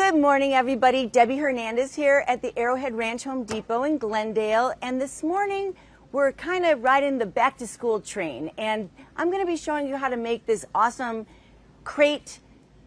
Good morning, everybody. Debbie Hernandez here at the Arrowhead Ranch Home Depot in Glendale. And this morning, we're kind of riding the back to school train. And I'm going to be showing you how to make this awesome crate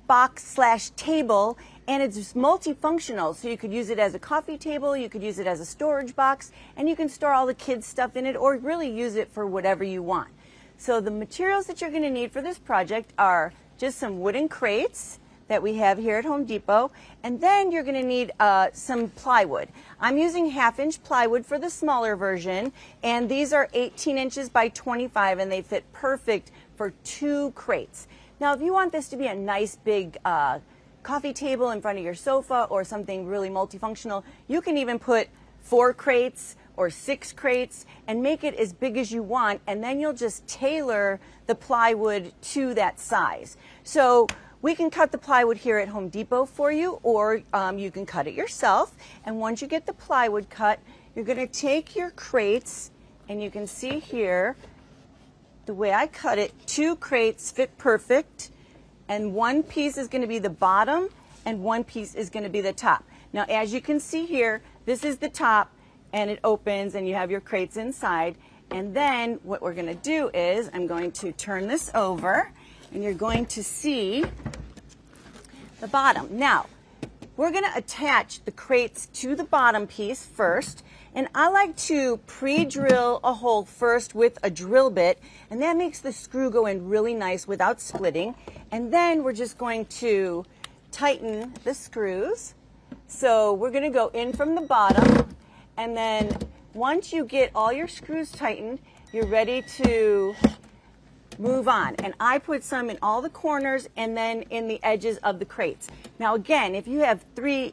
box slash table. And it's multifunctional. So you could use it as a coffee table, you could use it as a storage box, and you can store all the kids' stuff in it or really use it for whatever you want. So the materials that you're going to need for this project are just some wooden crates that we have here at Home Depot, and then you're going to need some plywood. I'm using 1/2-inch plywood for the smaller version, and these are 18 inches by 25, and they fit perfect for 2 crates. Now, if you want this to be a nice big coffee table in front of your sofa or something really multifunctional, you can even put 4 crates or 6 crates and make it as big as you want, and then you'll just tailor the plywood to that size. So we can cut the plywood here at Home Depot for you, or you can cut it yourself. And once you get the plywood cut, you're going to take your crates, and you can see here the way I cut it, 2 crates fit perfect, and 1 piece is going to be the bottom and 1 piece is going to be the top. Now, as you can see here, this is the top, and it opens and you have your crates inside. And then what we're going to do is I'm going to turn this over, and you're going to see the bottom. Now, we're going to attach the crates to the bottom piece first, and I like to pre-drill a hole first with a drill bit, and that makes the screw go in really nice without splitting. And then we're just going to tighten the screws. So we're going to go in from the bottom, and then once you get all your screws tightened, you're ready to move on. And I put some in all the corners and then in the edges of the crates. Now again, if you have three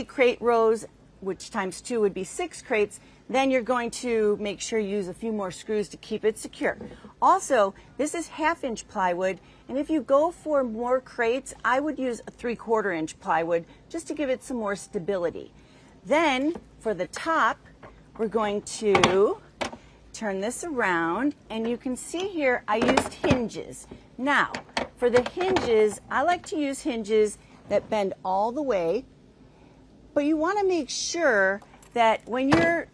crate rows, which times 2 would be 6 crates, then you're going to make sure you use a few more screws to keep it secure. Also, this is 1/2-inch plywood, and if you go for more crates, I would use a 3/4-inch plywood just to give it some more stability. Then for the top, we're going to turn this around, and you can see here I used hinges. Now, for the hinges, I like to use hinges that bend all the way, but you want to make sure that when you're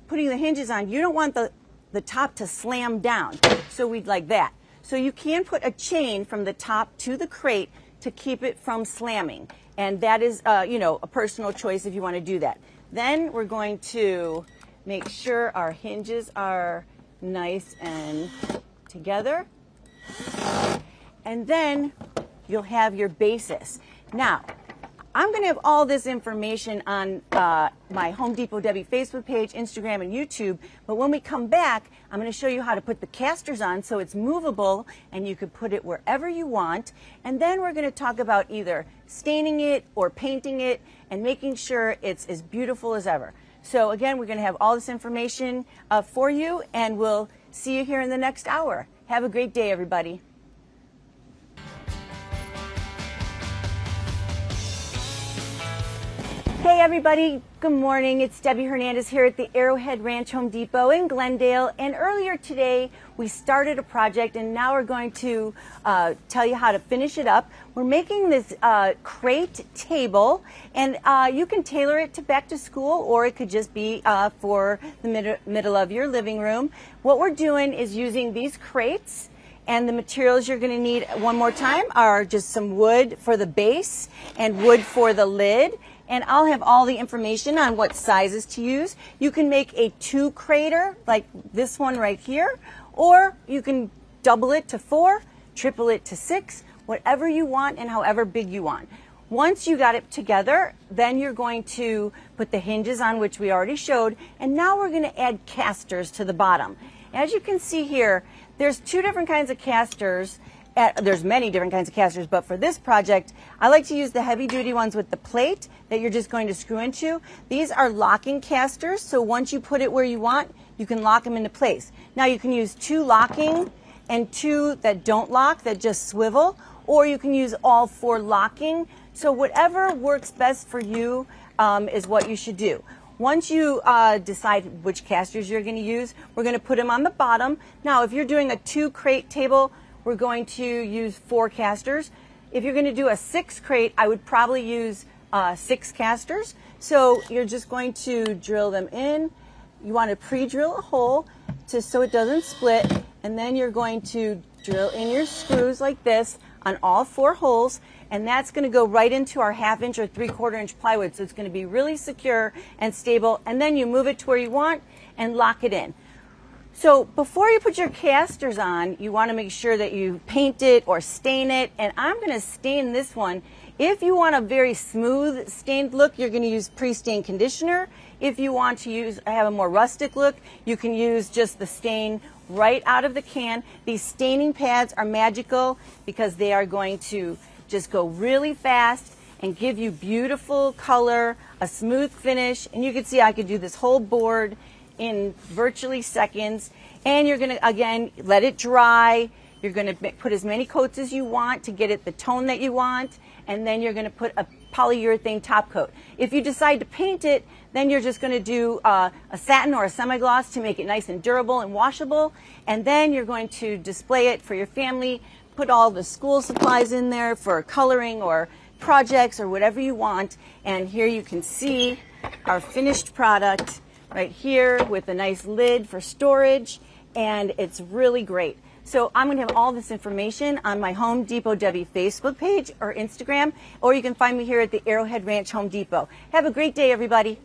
putting the hinges on, you don't want the top to slam down. So we'd like that. So you can put a chain from the top to the crate to keep it from slamming, and that is a personal choice if you want to do that. Then we're going to make sure our hinges are nice and together. And then you'll have your basis. Now, I'm going to have all this information on my Home Depot Debbie Facebook page, Instagram, and YouTube. But when we come back, I'm going to show you how to put the casters on so it's movable and you can put it wherever you want. And then we're going to talk about either staining it or painting it and making sure it's as beautiful as ever. So again, we're going to have all this information for you, and we'll see you here in the next hour. Have a great day, everybody. Hey everybody, good morning. It's Debbie Hernandez here at the Arrowhead Ranch Home Depot in Glendale. And earlier today, we started a project, and now we're going to tell you how to finish it up. We're making this crate table, and you can tailor it to back to school, or it could just be for the middle of your living room. What we're doing is using these crates, and the materials you're going to need one more time are just some wood for the base and wood for the lid. And I'll have all the information on what sizes to use. You can make a 2-crater like this one right here, or you can double it to 4, triple it to 6, whatever you want and however big you want. Once you got it together, then you're going to put the hinges on, which we already showed, and now we're going to add casters to the bottom. As you can see here, there's 2 different kinds of casters. There's many different kinds of casters, but for this project, I like to use the heavy-duty ones with the plate that you're just going to screw into. These are locking casters, so once you put it where you want, you can lock them into place. Now, you can use 2 locking and 2 that don't lock, that just swivel, or you can use all 4 locking. So whatever works best for you is what you should do. Once you decide which casters you're going to use, we're going to put them on the bottom. Now, if you're doing a 2-crate table, we're going to use 4 casters. if you're going to do a 6 crate, I would probably use 6 casters. So you're just going to drill them in. You want to pre-drill a hole so it doesn't split, and then you're going to drill in your screws like this on all 4 holes, and that's going to go right into our 1/2 inch or 3/4 inch plywood. So it's going to be really secure and stable, and then you move it to where you want and lock it in. So before you put your casters on, you want to make sure that you paint it or stain it, and I'm going to stain this one. If you want a very smooth stained look, you're going to use pre-stain conditioner. If you want to have a more rustic look, you can use just the stain right out of the can. These staining pads are magical because they are going to just go really fast and give you beautiful color, a smooth finish, and you can see I could do this whole board in virtually seconds. And you're going to, again, let it dry. You're going to put as many coats as you want to get it the tone that you want, and then you're going to put a polyurethane top coat. If you decide to paint it, then you're just going to do a satin or a semi-gloss to make it nice and durable and washable, and then you're going to display it for your family, put all the school supplies in there for coloring or projects or whatever you want. And here you can see our finished product right here with a nice lid for storage, and it's really great. So I'm going to have all this information on my Home Depot Debbie Facebook page or Instagram, or you can find me here at the Arrowhead Ranch Home Depot. Have a great day, everybody.